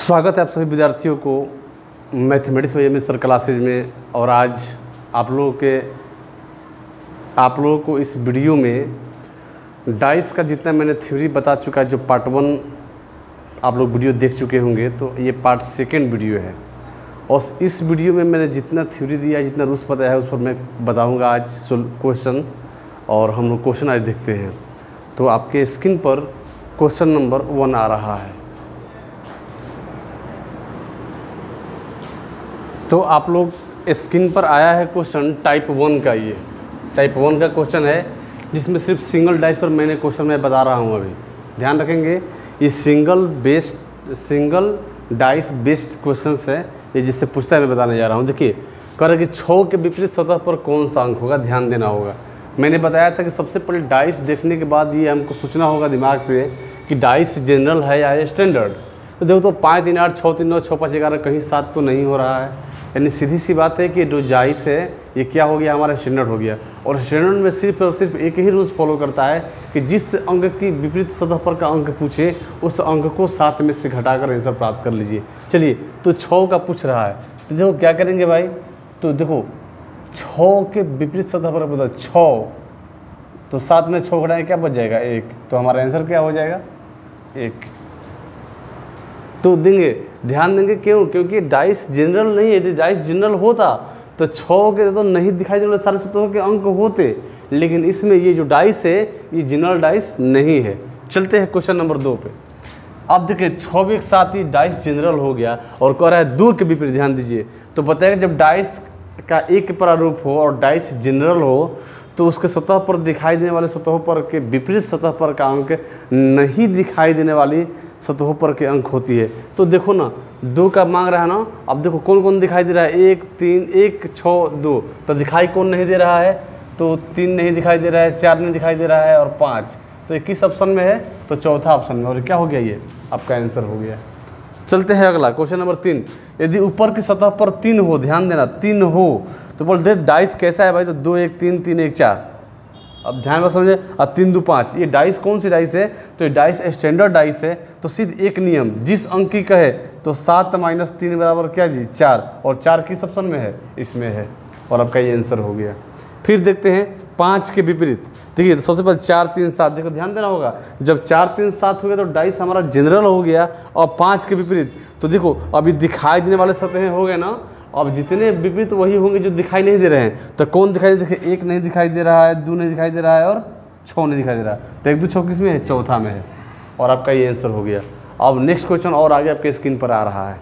स्वागत है आप सभी विद्यार्थियों को मैथमेटिक्स में सर क्लासेज में। और आज आप लोगों को इस वीडियो में डाइस का जितना मैंने थ्योरी बता चुका है, जो पार्ट 1 आप लोग वीडियो देख चुके होंगे, तो ये पार्ट 2 वीडियो है। और इस वीडियो में मैंने जितना थ्योरी दिया है, जितना रूल्स बताया है, उस पर मैं बताऊंगा आज क्वेश्चन। और हम लोग क्वेश्चन आज देखते हैं। तो आपके स्क्रीन पर क्वेश्चन नंबर 1 आ रहा है। तो आप लोग स्क्रीन पर आया है क्वेश्चन टाइप 1 का। ये टाइप 1 का क्वेश्चन है, जिसमें सिर्फ सिंगल डाइस पर मैंने क्वेश्चन मैं बता रहा हूँ। अभी ध्यान रखेंगे, ये सिंगल डाइस बेस्ड क्वेश्चंस है, ये जिससे पूछता है मैं बताने जा रहा हूँ। देखिए, कह रहा है कि 6 के विपरीत सतह पर कौन सा अंक होगा, ध्यान देना होगा। मैंने बताया था कि सबसे पहले डाइस देखने के बाद ये हमको सोचना होगा दिमाग से कि डाइस जनरल है या स्टैंडर्ड। तो देखो, तो 5 3 8 6 3 9 6 5 11 कहीं 7 तो नहीं हो रहा है। यानी सीधी सी बात है कि जो डाइस है ये क्या हो गया, हमारा स्टैंडर्ड हो गया। और स्टैंडर्ड में सिर्फ और सिर्फ एक ही रूल्स फॉलो करता है कि जिस अंक की विपरीत सतह पर का अंक पूछे, उस अंक को 7 में से घटाकर आंसर प्राप्त कर लीजिए। चलिए, तो 6 का पूछ रहा है, तो देखो क्या करेंगे भाई। तो देखो, 6 के विपरीत सतह पर पता 6, तो 7 में 6 घटाएंगे, क्या बच जाएगा 1। तो हमारा आंसर क्या हो जाएगा 1। तो देंगे, ध्यान देंगे, क्यों? क्योंकि डाइस जनरल नहीं है। यदि डाइस जनरल होता तो 6 के तो नहीं दिखाई देने वाले सारे सतहों के अंक होते, लेकिन इसमें ये जो डाइस है ये जनरल डाइस नहीं है। चलते हैं क्वेश्चन नंबर 2 पे। अब देखिए, 6 के साथ ही डाइस जनरल हो गया और कह रहा है 2 के विपरीत। ध्यान दीजिए, तो बताएगा जब डाइस का एक प्रारूप हो और डाइस जनरल हो, तो उसके सतह पर दिखाई देने वाले सतहों पर के विपरीत सतह पर का अंक नहीं दिखाई देने वाली सतहों पर के अंक होती है। तो देखो ना, 2 का मांग रहा है ना। अब देखो कौन कौन दिखाई दे रहा है, 1 3 1 6 2। तो दिखाई कौन नहीं दे रहा है, तो 3 नहीं दिखाई दे रहा है, 4 नहीं दिखाई दे रहा है और 5। तो 21 ऑप्शन में है, तो चौथा ऑप्शन में। और क्या हो गया, ये आपका आंसर हो गया। चलते हैं अगला क्वेश्चन नंबर 3। यदि ऊपर की सतह पर 3 हो, ध्यान देना 3 हो, तो बोल दे डाइस कैसा है भाई। तो 2 1 3 3 1 4। अब ध्यान में समझे, अब 3 2 5। ये डाइस कौन सी डाइस है, तो ये डाइस स्टैंडर्ड डाइस है। तो सीध एक नियम, जिस अंक की कहे तो 7 - 3 बराबर क्या जी 4। और 4 किस ऑप्शन में है, इसमें है। और आपका ये आंसर हो गया। फिर देखते हैं 5 के विपरीत। देखिए, तो सबसे पहले 4 3 7। देखो ध्यान देना होगा, जब 4 3 7 हो गया तो डाइस हमारा जनरल हो गया। और 5 के विपरीत, तो देखो अभी दिखाई देने वाले सतहें हो गए ना। अब जितने विपरीत वही होंगे जो दिखाई नहीं दे रहे हैं। तो कौन दिखाई दे, देखिए 1 नहीं दिखाई दे रहा है, 2 नहीं दिखाई दे रहा है और 6 नहीं दिखाई दे रहा है। तो 1 2 6 किस में है, चौथा में है। और आपका ये आंसर हो गया। अब नेक्स्ट क्वेश्चन और आगे आपके स्क्रीन पर आ रहा है।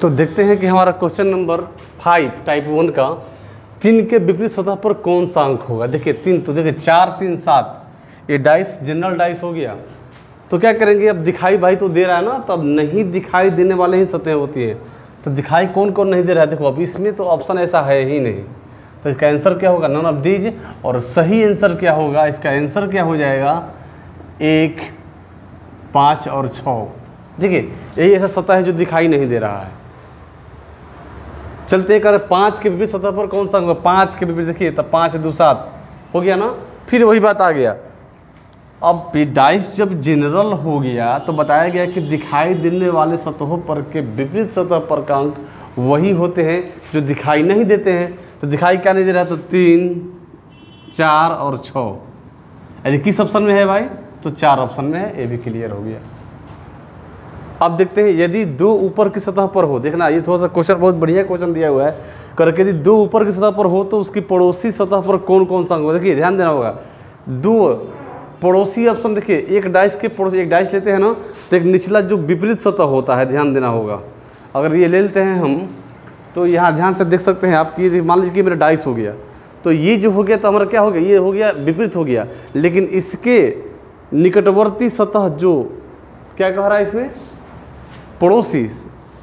तो देखते हैं कि हमारा क्वेश्चन नंबर 5 टाइप 1 का 3 के विपरीत सतह पर कौन सा अंक होगा। देखिए 3, तो देखिए 4 3 7, ये डाइस जनरल डाइस हो गया। तो क्या करेंगे, अब दिखाई भाई तो दे रहा है ना, तो अब नहीं दिखाई देने वाले ही सतह होती है। तो दिखाई कौन कौन नहीं दे रहा है, देखो अब इसमें तो ऑप्शन ऐसा है ही नहीं। तो इसका आंसर क्या होगा, नन ऑफ दीज। और सही आंसर क्या होगा, इसका आंसर क्या हो जाएगा 1 5 और 6। देखिए, यही ऐसा सतह है जो दिखाई नहीं दे रहा है। चलते कर 5 के विपरीत सतह पर कौन सा होगा, 5 के विपरीत। देखिए, तब 5 2 7 हो गया ना। फिर वही बात आ गया। अब डाइस जब जनरल हो गया तो बताया गया कि दिखाई देने वाले सतहों पर के विपरीत सतह पर का अंक वही होते हैं जो दिखाई नहीं देते हैं। तो दिखाई क्या नहीं दे रहा, तो 3 4 और 6। यानी किस ऑप्शन में है भाई, तो 4 ऑप्शन में है। ये भी क्लियर हो गया। अब देखते हैं, यदि 2 ऊपर की सतह पर हो, देखना ये थोड़ा सा क्वेश्चन बहुत बढ़िया क्वेश्चन दिया हुआ है करके। यदि 2 ऊपर की सतह पर हो तो उसकी पड़ोसी सतह पर कौन कौन सा अंक होगा। देखिए ध्यान देना होगा, 2 पड़ोसी ऑप्शन। देखिए, एक डाइस के पड़ोसी, एक डाइस लेते हैं ना, तो एक निचला जो विपरीत सतह होता है, ध्यान देना होगा। अगर ये ले लेते हैं हम, तो यहाँ ध्यान से देख सकते हैं आप कि मान लीजिए कि मेरा डाइस हो गया, तो ये जो हो गया तो हमारा क्या हो गया, ये हो गया विपरीत हो गया। लेकिन इसके निकटवर्ती सतह जो क्या कह रहा है इसमें, पड़ोसी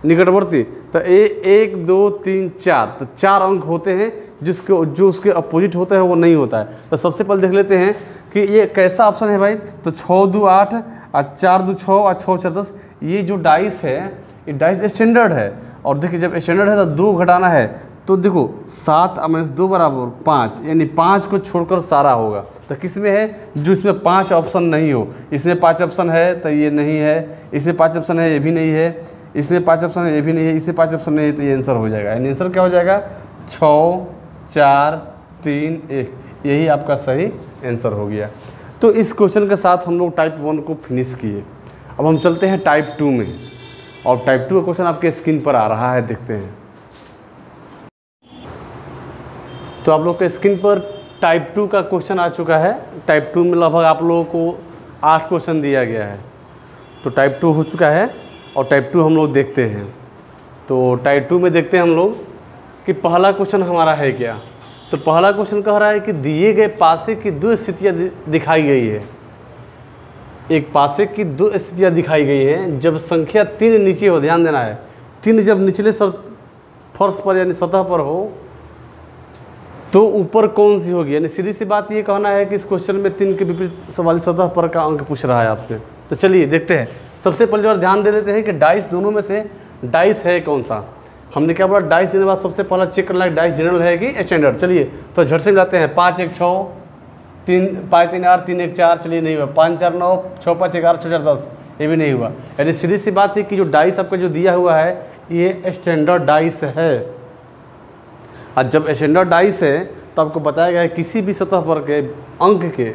निकटवर्ती, तो 1 2 3 4। तो 4 अंक होते हैं, जो उसके अपोजिट होता है वो नहीं होता है। तो सबसे पहले देख लेते हैं कि ये कैसा ऑप्शन है भाई। तो 6 2 8 और 4 2 6 और 6 4 10। ये जो डाइस है, ये डाइस स्टैंडर्ड है। और देखिए, जब स्टैंडर्ड है तो 2 घटाना है तो देखो 7 माइनस 2 बराबर 5, यानी 5 को छोड़कर सारा होगा। तो किस में है, जो इसमें 5 ऑप्शन नहीं हो। इसमें 5 ऑप्शन है तो ये नहीं है, इसमें 5 ऑप्शन है ये भी नहीं है, इसमें 5 ऑप्शन है ये भी नहीं है, इसमें 5 ऑप्शन नहीं है, तो ये आंसर हो जाएगा। यानी आंसर क्या हो जाएगा 6 4 3 1, यही आपका सही आंसर हो गया। तो इस क्वेश्चन के साथ हम लोग टाइप 1 को फिनिश किए। अब हम चलते हैं टाइप 2 में, और टाइप 2 का क्वेश्चन आपके स्क्रीन पर आ रहा है, देखते हैं। तो आप लोग के स्क्रीन पर टाइप 2 का क्वेश्चन आ चुका है। टाइप 2 में लगभग आप लोगों को 8 क्वेश्चन दिया गया है। तो टाइप 2 हो चुका है, और टाइप 2 हम लोग देखते हैं। तो टाइप 2 में देखते हैं हम लोग कि पहला क्वेश्चन हमारा है क्या। तो पहला क्वेश्चन कह रहा है कि दिए गए पासे की 2 स्थितियाँ दिखाई गई है। एक पासे की 2 स्थितियाँ दिखाई गई हैं जब संख्या 3 नीचे हो, ध्यान देना है, 3 जब निचले फर्श पर यानी सतह पर हो तो ऊपर कौन सी होगी। यानी सीधी सी बात ये कहना है कि इस क्वेश्चन में 3 के विपरीत वाली सतह पर का अंक पूछ रहा है आपसे। तो चलिए देखते हैं। सबसे पहले बार ध्यान दे देते हैं कि डाइस दोनों में से डाइस है कौन सा। हमने क्या बोला, डाइस देने के बाद सबसे पहला चेक करना है डाइस जनरल है कि स्टैंडर्ड। चलिए तो झट से मिलाते हैं। 5 1 6, 3 5 3 8, 3 1 4, चलिए नहीं हुआ। 5 4 9, 6 5 11, 6 4 10, ये भी नहीं हुआ। यानी सीधी सी बात है कि जो डाइस आपका जो दिया हुआ है ये स्टैंडर्ड डाइस है। और जब स्टैंडर्ड डाइस है तो आपको बताया गया है किसी भी सतह पर के अंक के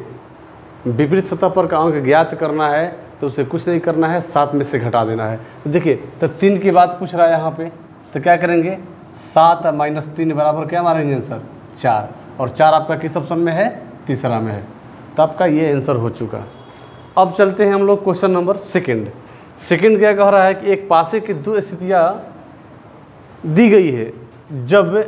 विपरीत सतह पर का अंक ज्ञात करना है तो उसे कुछ नहीं करना है, 7 में से घटा देना है। तो देखिए, तो 3 की बात पूछ रहा है यहाँ पे, तो क्या करेंगे 7 माइनस 3 बराबर क्या मारेंगे आंसर 4, और 4 आपका किस ऑप्शन में है, तीसरा में है। तो आपका ये आंसर हो चुका। अब चलते हैं हम लोग क्वेश्चन नंबर सेकंड। सेकंड क्या कह रहा है कि एक पासे की 2 स्थितियाँ दी गई है जब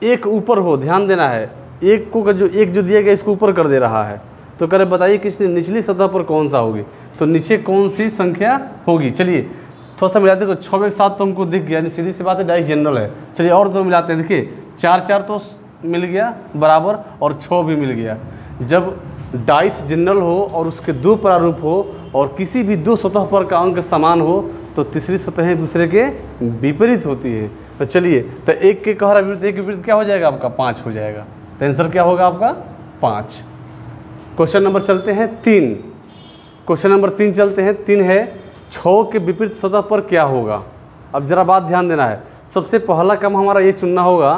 एक ऊपर हो, ध्यान देना है, एक को जो दिया गया इसको ऊपर कर दे रहा है। तो करे बताइए किसने निचली सतह पर कौन सा होगी, तो नीचे कौन सी संख्या होगी। चलिए थोड़ा सा मिलाते हैं। 6 1 7 तो हमको दिख गया, यानी सीधी सी बात है डाइस जनरल है। चलिए और तो मिलाते हैं। देखिए 4 4 तो मिल गया बराबर, और 6 भी मिल गया। जब डाइस जनरल हो और उसके 2 प्रारूप हो और किसी भी 2 सतह पर का अंक समान हो तो तीसरी सतहें दूसरे के विपरीत होती है। तो चलिए, तो एक के कह रहा विपरीत, एक के विपरीत क्या हो जाएगा आपका 5 हो जाएगा। तो आंसर क्या होगा आपका 5। क्वेश्चन नंबर चलते हैं 3। क्वेश्चन नंबर 3 चलते हैं। 3 है 6 के विपरीत सतह पर क्या होगा। अब जरा बात ध्यान देना है। सबसे पहला काम हमारा ये चुनना होगा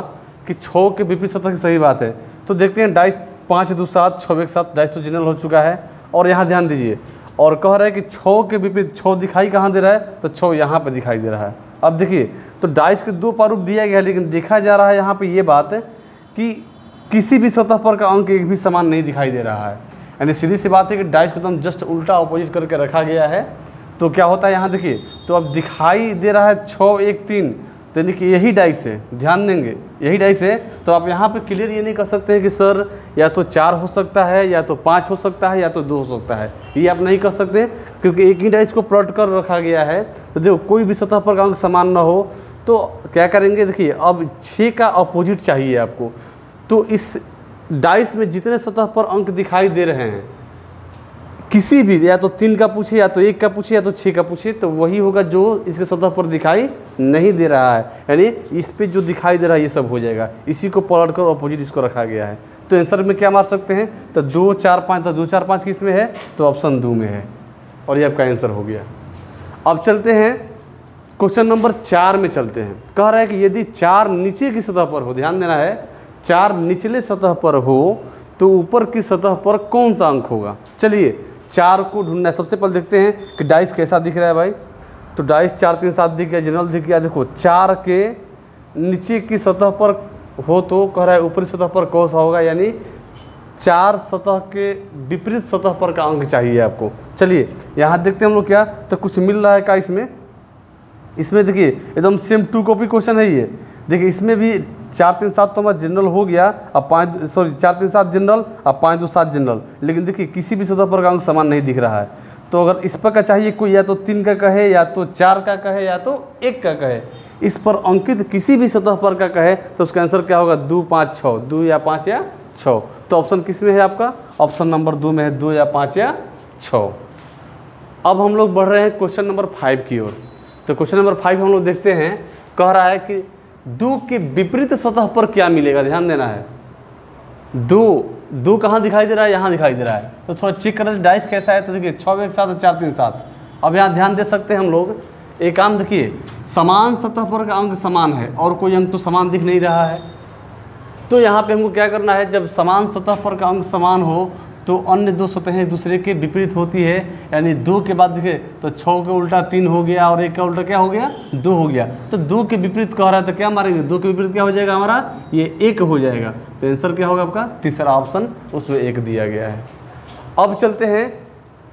कि 6 के विपरीत सतह की सही बात है। तो देखते हैं डाइस 5 2 7, 6 1 7, डाइस तो जनरल हो चुका है। और यहाँ ध्यान दीजिए, और कह रहा है कि 6 के विपरीत 6 दिखाई कहाँ दे रहा है, तो 6 यहाँ पर दिखाई दे रहा है। अब देखिए, तो डाइस के 2 प्रारूप दिया गया है, लेकिन देखा जा रहा है यहाँ पे ये बात है कि किसी भी सतह पर का अंक एक भी समान नहीं दिखाई दे रहा है। यानी सीधी सी बात है कि डाइस को एकदम जस्ट उल्टा अपोजिट करके रखा गया है। तो क्या होता है यहाँ देखिए, तो अब दिखाई दे रहा है 6 1 3, तो यानी कि यही डाइस है, ध्यान देंगे यही डाइस है। तो आप यहाँ पे क्लियर ये नहीं कर सकते हैं कि सर या तो 4 हो सकता है, या तो 5 हो सकता है, या तो 2 हो सकता है। ये आप नहीं कर सकते क्योंकि एक ही डाइस को प्लॉट कर रखा गया है। तो देखो कोई भी सतह पर का अंक समान ना हो तो क्या करेंगे। देखिए अब 6 का अपोजिट चाहिए आपको। तो इस डाइस में जितने सतह पर अंक दिखाई दे रहे हैं, किसी भी या तो 3 का पूछे, या तो 1 का पूछे, या तो 6 का पूछे, तो वही होगा जो इसके सतह पर दिखाई नहीं दे रहा है। यानी इस पे जो दिखाई दे रहा है ये सब हो जाएगा। इसी को पलट कर अपोजिट इसको रखा गया है। तो आंसर में क्या मार सकते हैं, तो 2 4 5, तो 2 4 5 किस में है, तो ऑप्शन 2 में है, और ये आपका आंसर हो गया। अब चलते हैं क्वेश्चन नंबर 4 में चलते हैं। कह रहा है कि यदि 4 नीचे की सतह पर हो, ध्यान देना है, 4 निचले सतह पर हो तो ऊपर की सतह पर कौन सा अंक होगा। चलिए 4 को ढूंढना है। सबसे पहले देखते हैं कि डाइस कैसा दिख रहा है भाई। तो डाइस 4 3 7 दिख गया, जनरल दिख गया। देखो 4 के नीचे की सतह पर हो तो कह रहा है ऊपरी सतह पर कौन सा होगा, यानी 4 सतह के विपरीत सतह पर का अंक चाहिए आपको। चलिए यहाँ देखते हैं हम लोग क्या, तो कुछ मिल रहा है क्या इसमें देखिए एकदम सेम 2 कॉपी क्वेश्चन है ये। देखिए इसमें भी 4 3 7 तो हमारा जनरल हो गया, अब 4 3 7 जनरल, अब 5 2 7 जनरल। लेकिन देखिए किसी भी सतह पर का अंक समान नहीं दिख रहा है। तो अगर इस पर का चाहिए कोई, या तो 3 का कहे, या तो 4 का कहे, या तो 1 का कहे, इस पर अंकित किसी भी सतह पर का कहे, तो उसका आंसर क्या होगा 2 5 6, 2 या 5 या 6। तो ऑप्शन किस में है आपका, ऑप्शन नंबर 2 में है, 2 या 5 या 6। अब हम लोग बढ़ रहे हैं क्वेश्चन नंबर 5 की ओर। तो क्वेश्चन नंबर 5 हम लोग देखते हैं। कह रहा है कि दो के विपरीत सतह पर क्या मिलेगा, ध्यान देना है। दो कहाँ दिखाई दे रहा है, यहाँ दिखाई दे रहा है। तो थोड़ा चेक करें डाइस कैसा है। तो देखिए 6 1 7 4 3 7। अब यहाँ ध्यान दे सकते हैं हम लोग, एक काम देखिए, समान सतह पर का अंक समान है और कोई अंक तो समान दिख नहीं रहा है। तो यहाँ पे हमको क्या करना है, जब समान सतह पर का अंक समान हो तो अन्य दो सतहें एक दूसरे के विपरीत होती है। यानी 2 के बाद देखिए तो 6 का उल्टा 3 हो गया और 1 का उल्टा क्या हो गया, 2 हो गया। तो 2 के विपरीत कह रहा है तो क्या मारेंगे, 2 के विपरीत क्या हो जाएगा हमारा, ये 1 हो जाएगा। तो आंसर क्या होगा आपका, तीसरा ऑप्शन, उसमें 1 दिया गया है। अब चलते हैं,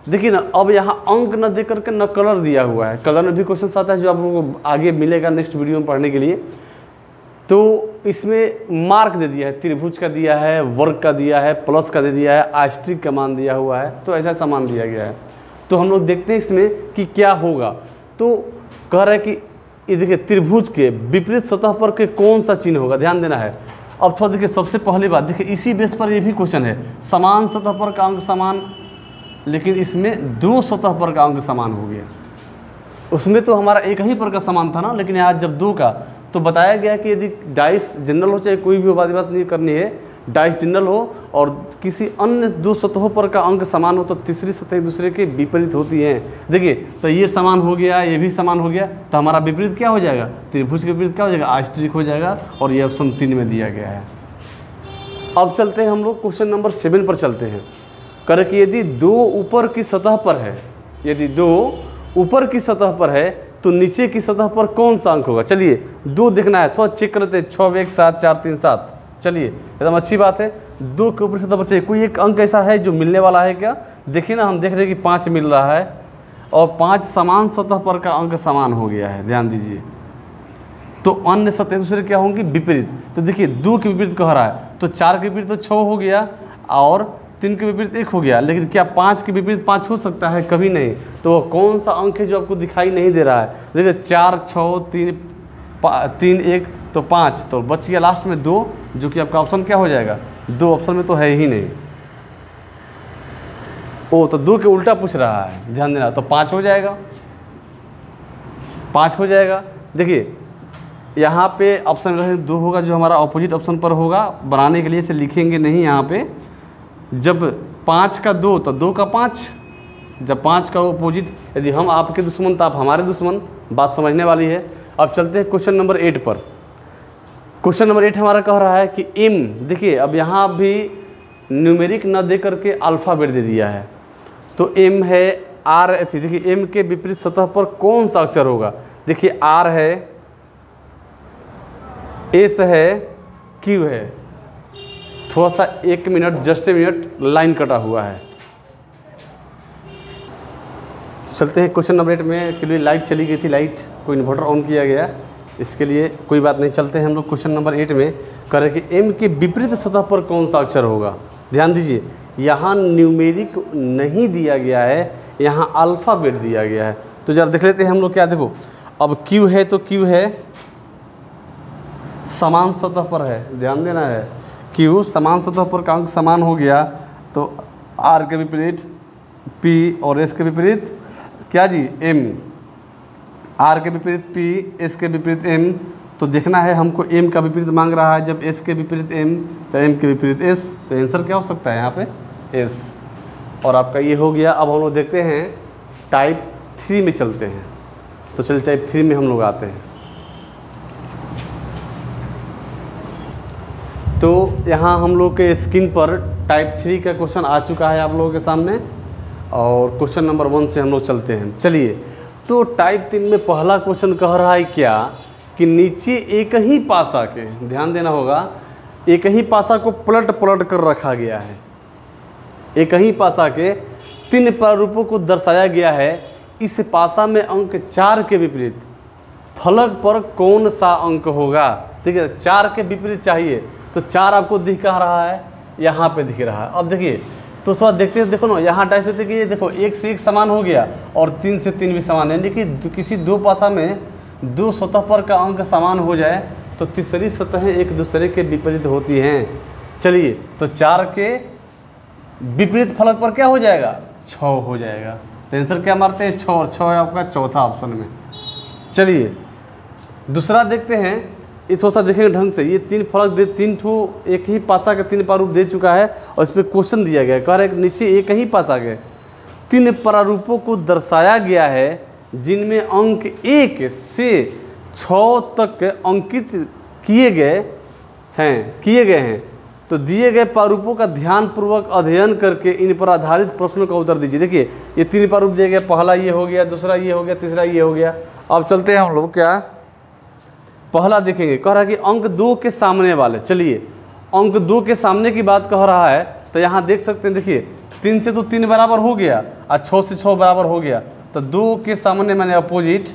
देखिए ना, अब यहाँ अंक न दे करके न कलर दिया हुआ है। कलर में भी क्वेश्चन आता है जो आप लोगों को आगे मिलेगा नेक्स्ट वीडियो में पढ़ने के लिए। तो इसमें मार्क दे दिया है, त्रिभुज का दिया है, वर्ग का दिया है, प्लस का दे दिया है, आस्ट्रिक का मान दिया हुआ है। तो ऐसा सामान दिया गया है। तो हम लोग देखते हैं इसमें कि क्या होगा। तो कह रहा है कि ये देखिए त्रिभुज के विपरीत सतह पर के कौन सा चिन्ह होगा, ध्यान देना है। अब थोड़ा देखिए, सबसे पहली बात देखिए, इसी बेस पर ये भी क्वेश्चन है, समान सतह पर का अंक समान, लेकिन इसमें 2 सतह पर का अंक समान हो गया। उसमें तो हमारा एक ही पर का समान था ना, लेकिन यहाँ जब 2 का, तो बताया गया कि यदि डाइस जनरल हो, चाहे कोई भी बात नहीं करनी है, डाइस जनरल हो और किसी अन्य 2 सतहों पर का अंक समान हो तो तीसरी सतह एक दूसरे के विपरीत होती हैं। देखिए तो ये समान हो गया, ये भी समान हो गया, तो हमारा विपरीत क्या हो जाएगा, त्रिभुज के विपरीत क्या हो जाएगा, आस्ट्रिक हो जाएगा। और ये ऑप्शन 3 में दिया गया है। अब चलते हैं हम लोग क्वेश्चन नंबर 7 पर चलते हैं। कर कि यदि 2 ऊपर की सतह पर है, यदि 2 ऊपर की सतह पर है तो नीचे की सतह पर कौन सा अंक होगा। चलिए 2 देखना है, थोड़ा चेक करते हैं। 6 1 7 4 3 7। चलिए एकदम अच्छी बात है। 2 के ऊपर सतह पर चाहिए, कोई एक अंक ऐसा है जो मिलने वाला है क्या। देखिए ना, हम देख रहे हैं कि 5 मिल रहा है और 5 समान सतह पर का अंक समान हो गया है, ध्यान दीजिए। तो अन्य सतह दूसरे क्या होंगी, विपरीत। तो देखिए 2 के विपरीत कह रहा है, तो 4 के विपरीत तो 6 हो गया और 3 के विपरीत 1 हो गया। लेकिन क्या 5 के विपरीत 5 हो सकता है, कभी नहीं। तो कौन सा अंक है जो आपको दिखाई नहीं दे रहा है। देखिए 4 6 3 1 तो 5, तो बच गया लास्ट में 2, जो कि आपका ऑप्शन क्या हो जाएगा, 2 ऑप्शन में तो है ही नहीं। ओ तो 2 के उल्टा पूछ रहा है, ध्यान देना। तो 5 हो जाएगा, 5 हो जाएगा। देखिए यहाँ पे ऑप्शन 2 होगा, जो हमारा ऑपोजिट ऑप्शन पर होगा। बनाने के लिए इसे लिखेंगे नहीं यहाँ पे। जब 5 का 2 तो 2 का 5, जब 5 का ऑपोजिट, यदि हम आपके दुश्मन तो आप हमारे दुश्मन, बात समझने वाली है। अब चलते हैं क्वेश्चन नंबर 8 पर। क्वेश्चन नंबर 8 हमारा कह रहा है कि m, देखिए अब यहाँ भी न्यूमेरिक न दे करके अल्फ़ाबेट दे दिया है। तो m है r, देखिए m के विपरीत सतह पर कौन सा अक्षर होगा। देखिए r है, s है, q है। थोड़ा सा 1 मिनट, जस्ट 1 मिनट, लाइन कटा हुआ है। चलते हैं क्वेश्चन नंबर 8 में। के लिए लाइट चली गई थी, लाइट कोई इन्वर्टर ऑन किया गया, इसके लिए कोई बात नहीं। चलते हैं हम लोग क्वेश्चन नंबर 8 में। कह रहे कि m के विपरीत सतह पर कौन सा अक्षर होगा। ध्यान दीजिए, यहाँ न्यूमेरिक नहीं दिया गया है, यहाँ अल्फ़ाबेट दिया गया है। तो जरा देख लेते हैं हम लोग क्या। देखो अब q है, तो q है समान सतह पर है, ध्यान देना है। q समान सतह पर का अंक समान हो गया, तो r के विपरीत p और s के विपरीत क्या जी, m। r के विपरीत p, s के विपरीत m। तो देखना है हमको m का विपरीत मांग रहा है। जब s के विपरीत m तो m के विपरीत s, तो आंसर क्या हो सकता है यहाँ पे, s। और आपका ये हो गया। अब हम लोग देखते हैं टाइप 3 में चलते हैं। तो चलिए टाइप 3 में हम लोग आते हैं। तो यहाँ हम लोग के स्क्रीन पर टाइप 3 का क्वेश्चन आ चुका है आप लोगों के सामने, और क्वेश्चन नंबर 1 से हम लोग चलते हैं। चलिए, तो टाइप 3 में पहला क्वेश्चन कह रहा है क्या, कि नीचे एक ही पासा के, ध्यान देना होगा, एक ही पासा को पलट पलट कर रखा गया है। एक ही पासा के 3 प्रारूपों को दर्शाया गया है। इस पासा में अंक 4 के विपरीत फलक पर कौन सा अंक होगा। देखिए 4 के विपरीत चाहिए, तो 4 आपको दिख रहा है, यहाँ पे दिख रहा है। अब देखिए तो थोड़ा देखते हैं, देखो ना, यहाँ डाइस देते कि ये देखो 1 से 1 समान हो गया और 3 से 3 भी समान है। यानी कि किसी 2 पासा में 2 सतह पर का अंक समान हो जाए तो तीसरी सतहें एक दूसरे के विपरीत होती हैं। चलिए, तो 4 के विपरीत फलक पर क्या हो जाएगा, 6 हो जाएगा। तो आंसर क्या मारते हैं, 6, और 6 है आपका चौथा ऑप्शन में। चलिए दूसरा देखते हैं। ये थोड़ा सा देखेंगे ढंग से, ये 3 फलक दे, 3 ठो एक ही पासा का 3 प्रारूप दे चुका है और इस पर क्वेश्चन दिया गया है। कह रहा है कि नीचे एक ही पासा के 3 प्रारूपों को दर्शाया गया है जिनमें अंक 1 से 6 तक अंकित किए गए हैं। तो दिए गए प्रारूपों का ध्यानपूर्वक अध्ययन करके इन पर आधारित प्रश्नों का उत्तर दीजिए। देखिए ये 3 प्रारूप दिए गए, पहला ये हो गया, दूसरा ये हो गया, तीसरा ये हो गया। अब चलते हैं हम लोग क्या पहला देखेंगे। कह रहा है कि अंक 2 के सामने वाले, चलिए अंक 2 के सामने की बात कह रहा है तो यहाँ देख सकते हैं। देखिए 3 से तो 3 बराबर हो गया और 6 से 6 बराबर हो गया। तो 2 के सामने मैंने अपोजिट,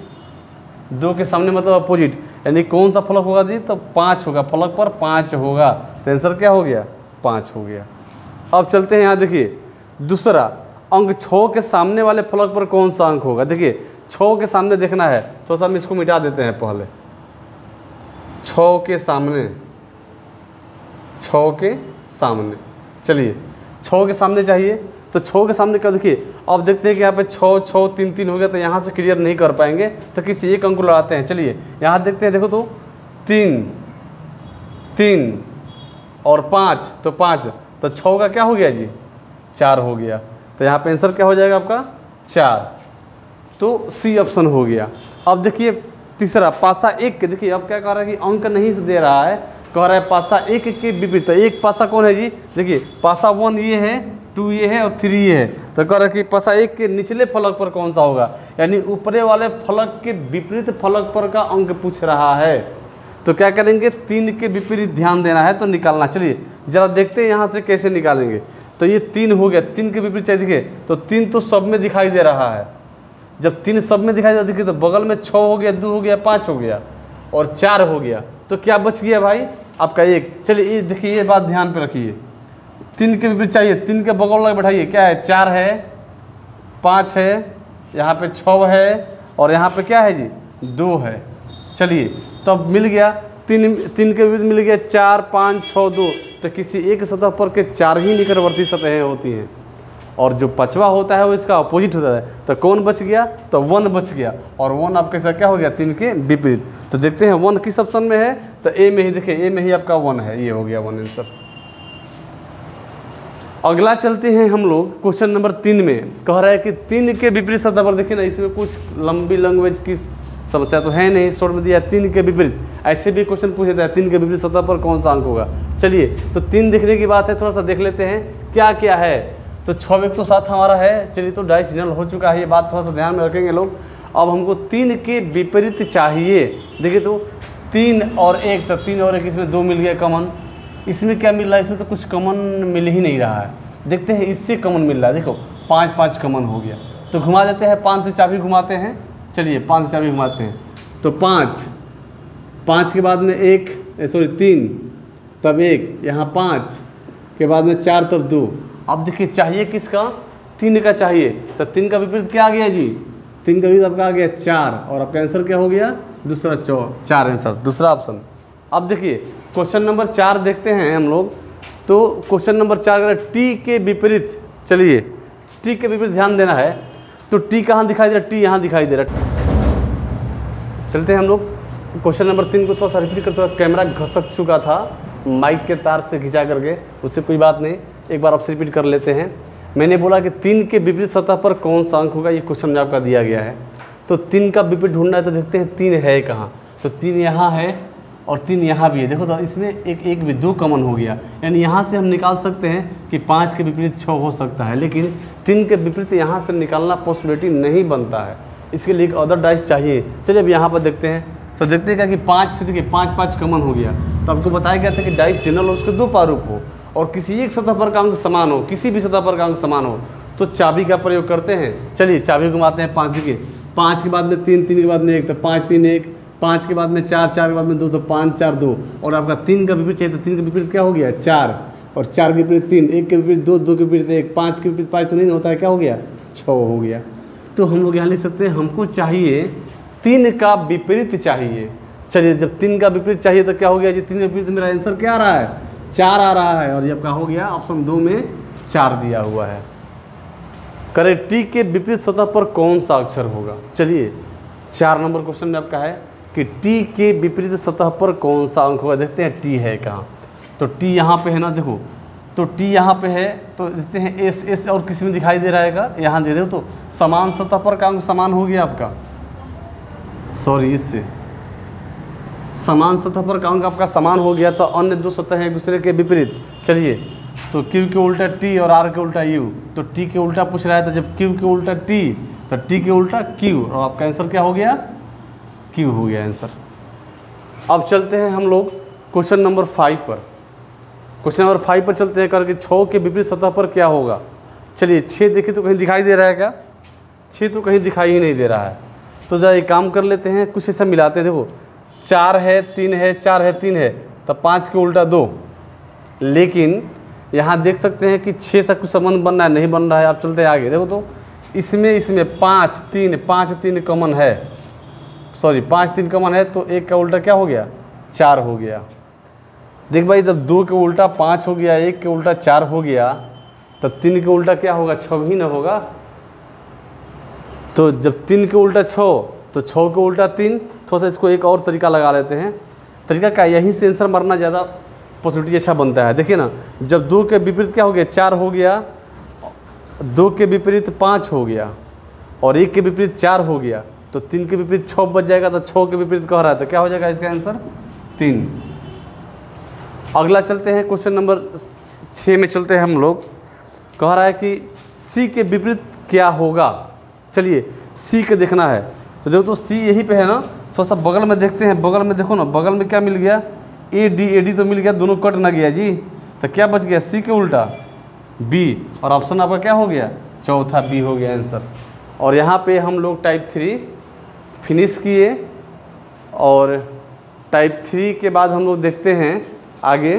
2 के सामने मतलब अपोजिट, यानी कौन सा फलक होगा जी? तो 5 होगा, फलक पर 5 होगा। तो आंसर क्या हो गया? 5 हो गया। अब चलते हैं यहाँ, देखिए दूसरा अंक 6 के सामने वाले फलक पर कौन सा अंक होगा? देखिए 6 के सामने देखना है, तो हम इसको मिटा देते हैं पहले। 6 के सामने, 6 के सामने, चलिए 6 के सामने चाहिए। तो 6 के सामने क्या? देखिए अब देखते हैं कि यहाँ पे 6 6 3 3 हो गया, तो यहाँ से क्लियर नहीं कर पाएंगे, तो किसी एक अंक को लड़ाते हैं। चलिए यहाँ देखते हैं, देखो तो 3 3 और 5, तो 5, तो 6 का क्या हो गया जी? 4 हो गया। तो यहाँ पे आंसर क्या हो जाएगा आपका? 4। तो सी ऑप्शन हो गया। अब देखिए तीसरा पासा 1 के, देखिए अब क्या कह रहा है कि अंक नहीं दे रहा है, कह रहा है पासा 1 के विपरीत। तो एक पासा कौन है जी? देखिए पासा 1 ये है, 2 ये है और 3 ये है। तो कह रहा है कि पासा 1 के निचले फलक पर कौन सा होगा, यानी ऊपरे वाले फलक के विपरीत फलक पर का अंक पूछ रहा है। तो क्या करेंगे? 3 के विपरीत ध्यान देना है तो निकालना। चलिए जरा देखते हैं यहाँ से कैसे निकालेंगे। तो ये 3 हो गया, 3 के विपरीत चाहिए। देखिए तो 3 तो सब में दिखाई दे रहा है, जब 3 सब में दिखाई दे रहा, देखिए तो बगल में 6 हो गया, 2 हो गया, 5 हो गया और 4 हो गया। तो क्या बच गया भाई? आपका 1। चलिए ये देखिए, ये बात ध्यान पे रखिए, 3 के विपरीत चाहिए, 3 के बगल लगे बैठाइए, क्या है? 4 है, 5 है, यहाँ पे 6 है और यहाँ पे क्या है जी? 2 है। चलिए तो अब मिल गया, 3 के विपरीत मिल गया 4 5 6 2। तो किसी एक सतह पर के 4 ही निकटवर्ती सतहें होती हैं और जो 5वां होता है वो इसका अपोजिट होता है। तो कौन बच गया? तो 1 बच गया, और 1 आपके साथ क्या हो गया? 3 के विपरीत। तो देखते हैं 1 किस ऑप्शन में है, तो ए में ही, देखिए ए में ही आपका 1 है, ये हो गया 1 आंसर। अगला चलते हैं हम लोग क्वेश्चन नंबर 3 में। कह रहा है कि 3 के विपरीत सतह पर, देखिए ना इसमें कुछ लंबी लैंग्वेज की समस्या तो है नहीं, शॉर्ट में दिया 3 के विपरीत। ऐसे भी क्वेश्चन पूछ देता है 3 के विपरीत सतह पर कौन सा अंक होगा। चलिए तो 3 देखने की बात है, थोड़ा सा देख लेते हैं क्या क्या है। तो 6 एक तो 7 हमारा है। चलिए तो डाइस जनरल हो चुका है, ये बात थोड़ा सा ध्यान में रखेंगे लोग। अब हमको 3 के विपरीत चाहिए। देखिए तो 3 और 1, तो 3 और 1 इसमें 2 मिल गया कॉमन। इसमें क्या मिल रहा है? इसमें तो कुछ कॉमन मिल ही नहीं रहा है। देखते हैं इससे कॉमन मिल रहा है, देखो 5 5 कॉमन हो गया। तो घुमा देते हैं, 5 से चाबी घुमाते हैं। चलिए 5 से चाबी घुमाते हैं, तो 5 के बाद में 3, तब 1, यहाँ 5 के बाद में 4, तब 2। अब देखिए चाहिए किसका? 3 का चाहिए। तो 3 का विपरीत क्या आ गया जी? 3 का विपरीत आपका आ गया 4, और आपका आंसर क्या हो गया? दूसरा 4 आंसर, दूसरा ऑप्शन। अब देखिए क्वेश्चन नंबर 4 देखते हैं हम लोग। तो क्वेश्चन नंबर 4 अगर टी के विपरीत, चलिए टी के विपरीत ध्यान देना है। तो टी कहाँ दिखाई दे रहा? टी यहाँ दिखाई दे रहा। चलते हैं हम लोग क्वेश्चन नंबर 3 को थोड़ा सा रिपीट करते हुए। कैमरा घसक चुका था माइक के तार से खिंचा करके, उससे कोई बात नहीं, एक बार आपसे रिपीट कर लेते हैं। मैंने बोला कि 3 के विपरीत सतह पर कौन सा अंक होगा, ये क्वेश्चन में आपका दिया गया है। तो 3 का विपरीत ढूंढना है, तो देखते हैं 3 है कहाँ। तो 3 यहाँ है और 3 यहाँ भी है। देखो तो इसमें एक भी 2 कॉमन हो गया, यानी यहाँ से हम निकाल सकते हैं कि 5 के विपरीत 6 हो सकता है, लेकिन 3 के विपरीत यहाँ से निकालना पॉसिबिलिटी नहीं बनता है। इसके लिए एक अदर डाइस चाहिए। चलिए अब यहाँ पर देखते हैं। तो देखते हैं क्या कि 5 से, देखिए 5 5 कॉमन हो गया। तो आपको बताया गया था कि डाइस जनरल हो, उसके 2 प्रारूप हो और किसी एक सतह पर का अंक समान हो, किसी भी सतह पर का अंक समान हो, तो चाबी का प्रयोग करते हैं। चलिए चाबी घुमाते हैं। 5 देखिए, 5 के बाद में 3, 3 के बाद में 1, तो 5 3 1, 5 के बाद में 4, 4 के बाद में 2, तो 5 4 2, और आपका 3 का विपरीत चाहिए। तो 3 का विपरीत क्या हो गया? 4, और 4 के विपरीत 3, 1 के विपरीत 2, 2 के विपरीत 1, 5 के विपरीत 5 तो नहीं होता है, क्या हो गया? 6 हो गया। तो हम लोग यहाँ लिख सकते हैं हमको चाहिए 3 का विपरीत चाहिए। चलिए जब 3 का विपरीत चाहिए तो क्या हो गया जी? 3 का विपरीत मेरा आंसर क्या आ रहा है? 4 आ रहा है, और ये आपका हो गया ऑप्शन 2 में 4 दिया हुआ है। करेक्ट टी के विपरीत सतह पर कौन सा अक्षर होगा? चलिए 4 नंबर क्वेश्चन में आपका है कि टी के विपरीत सतह पर कौन सा अंक होगा। देखते हैं टी है कहाँ, तो टी यहाँ पे है ना, देखो तो टी यहाँ पे है, तो देखते हैं एस, एस और किसी में दिखाई दे रहा है यहाँ दे दो, तो समान सतह पर का अंक समान हो गया आपका, सॉरी इससे समान सतह पर का अंक आपका समान हो गया। तो अन्य दो सतह हैं एक दूसरे के विपरीत। चलिए, तो Q के उल्टा T और R के उल्टा U, तो T के उल्टा पूछ रहा है, तो जब Q के उल्टा T तो T के उल्टा Q, और आपका आंसर क्या हो गया, Q हो गया आंसर। अब चलते हैं हम लोग क्वेश्चन नंबर 5 पर। क्वेश्चन नंबर 5 पर चलते हैं करके 6 के विपरीत सतह पर क्या होगा। चलिए 6 देखिए तो कहीं दिखाई दे रहा है क्या, 6 तो कहीं दिखाई ही नहीं दे रहा है। तो जरा एक काम कर लेते हैं, कुछ ऐसा मिलाते हैं। देखो 4 है 3 है 4 है 3 है, तब 5 के उल्टा 2, लेकिन यहाँ देख सकते हैं कि 6 से कुछ संबंध बन रहा है, नहीं बन रहा है। आप चलते हैं आगे, देखो तो इसमें 5 3 कॉमन है, सॉरी 5 3 कॉमन है, तो 1 का उल्टा क्या हो गया, 4 हो गया। देख भाई, जब 2 के उल्टा 5 हो गया, 1 के उल्टा 4 हो गया, तो 3 के उल्टा क्या होगा, 6 ही ना होगा। तो जब 3 के उल्टा 6, तो 6 के उल्टा 3। थोड़ा सा इसको एक और तरीका लगा लेते हैं। तरीका क्या, यहीं से आंसर मरना ज़्यादा पॉसिबिलिटी अच्छा बनता है। देखिए ना, जब 2 के विपरीत क्या हो गया, 4 हो गया, 2 के विपरीत 5 हो गया, और 1 के विपरीत 4 हो गया, तो 3 के विपरीत 6 बच जाएगा। तो 6 के विपरीत कह रहा है, तो क्या हो जाएगा इसका आंसर 3। अगला चलते हैं क्वेश्चन नंबर 6 में चलते हैं हम लोग। कह रहा है कि सी के विपरीत क्या होगा। चलिए सी के देखना है, तो देखो तो सी यहीं पे है ना, थोड़ा सा बगल में देखते हैं। बगल में देखो ना, बगल में क्या मिल गया, ए डी तो मिल गया, दोनों कट ना गया जी। तो क्या बच गया, सी के उल्टा बी, और ऑप्शन आपका क्या हो गया, चौथा बी हो गया आंसर। और यहाँ पे हम लोग टाइप 3 फिनिश किए, और टाइप 3 के बाद हम लोग देखते हैं आगे